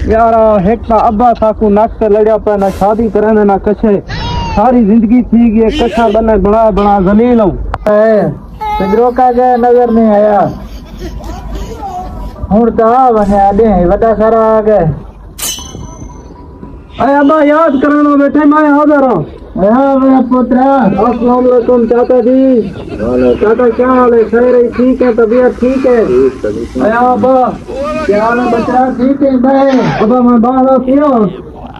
यार एक ना अब्बा साकू नाक से लड़िया पे ना शादी करे ना कछे सारी जिंदगी थी गई कछा बने बड़ा बड़ा जलील हूं पिंजरो का गए नजर नहीं आया हूं तो आ बने आडे वड़ा सारा आ गए। अरे अब्बा याद करना बेटे मैं हाजिर हूं। मेरा पुत्र अस्सलाम वालेकुम चाचा जी। चाचा क्या हाल है? खैर है? ठीक है? तबीयत ठीक है? अरे अब्बा क्या हाल है बच्चा? ठीक है भाई। अब्बा मैं बाहर क्यों?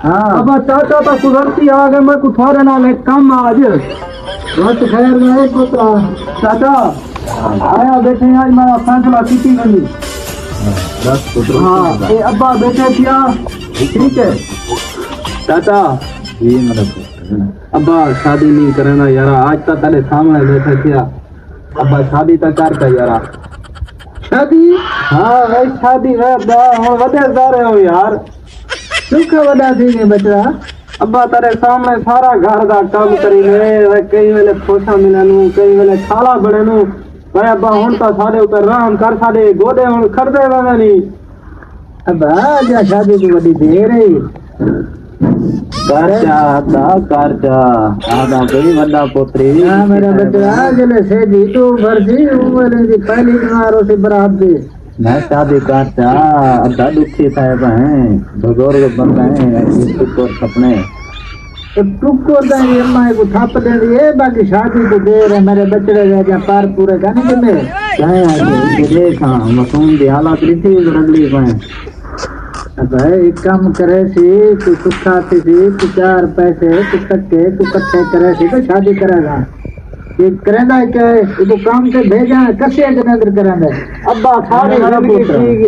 हाँ अब्बा चाचा तो सुधरती आ गए मैं कुछ थोड़े नाल एक काम आज बस खैर में पुत्र चाचा आया बेटे आज मैं फैसला की नहीं। बस पुत्र हाँ ये अब्बा बेटे क्या ठीक है? चाचा जी मेरा पुत्र अब्बा शादी नहीं करना यार आज तक तेरे सामने बैठे किया अब्बा शादी तक करता यार शादी हाँ भाई शादी है अब्बा हम वजह जा रहे हो यार सुख वड़ा थी बच्चा अब्बा तेरे सामने सारा घर का काम करी वे कई वेले खोसा मिलनू कई वेले खाला बननू भाई अब्बा हुन तो साडे ऊपर राम कर साडे गोडे हुन खड़दे वे नहीं अब आज शादी की बड़ी देर है करजा आदा बड़ी वड्डा पोतरी हाँ मेरा बच्चा जले से जी तू भरजी उम्र दी पहली मारो से बरात दे मैं शादी करजा अड्डा दुखी साहब हैं बुजुर्ग बंदे हैं इसको सपने तो टुको दा ये मां को थाप दे दिए बाकी शादी तो देर है मेरे बच्चे जा पार पूरे करने के में काय आगे देखा मसूम दी हालत थी रगड़ी पाए अब एक काम करे सी तू सुखा सी तू चार पैसे तू टक्के तू इकट्ठे करे सी तो शादी करेगा ये करेंदा के ये तो काम से भेजा कसे के नजर करेंदा अब्बा सारी जिंदगी ठीक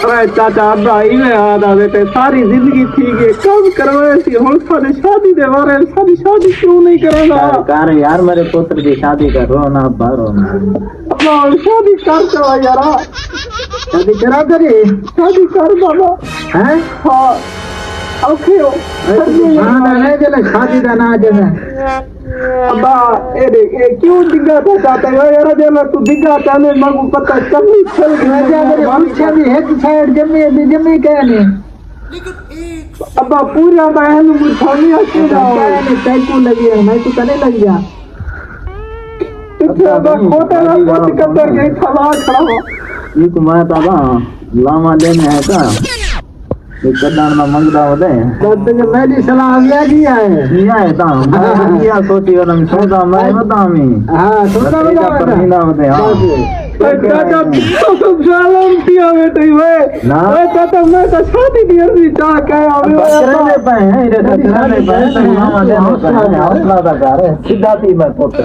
अरे चाचा अब्बा इवे आदा बेटे सारी जिंदगी ठीक है कब करवाए सी हुन साडी शादी दे बारे साडी शादी क्यों नहीं करेगा कार यार मेरे पुत्र की शादी करो ना बारो ना अब्बा शादी कर चला यार शादी करा करे शादी कर बाबा हैं हाँ ओके हां ना नहीं जले शादी का ना जने अब्बा ए क्यों दिखा था चाहता है यार जब तू दिखा चाहने मगु पता कभी चल राजा मेरे पीछे भी एक साइड जमी कहने अब्बा पूरा बहन मुझे अच्छी ना कहने तैको लगी है मैं तो कने लग गया पीछे अब्बा कोटे ना कोट कंदर गई खड़ा खड़ा ये को मैं बाबा लामा लेने है का ये कदान में मंगदा होते तो मेरी सलाह दिया है ता मैं दिया सोची और हम सोचा मैं बता मैं हां सोचा बता हां चाचा तो सालम पिया बेटे वे ना चाचा मैं तो शादी दी अर्जी चाह के आवे करने पे है रे करने पे है मामा दे हौसला दा कर सीधा थी मैं पुत्र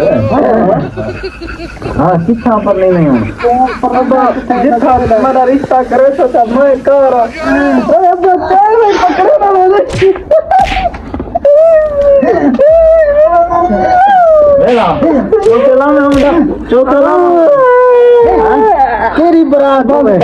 हां शिक्षा पर नहीं हूं अब्बा जितना तुम्हारा रिश्ता करे तो मैं कर अरे अब्बा चाहे पकड़े ना मुझे मेरा चोकला में हम चोकला तेरी बरात में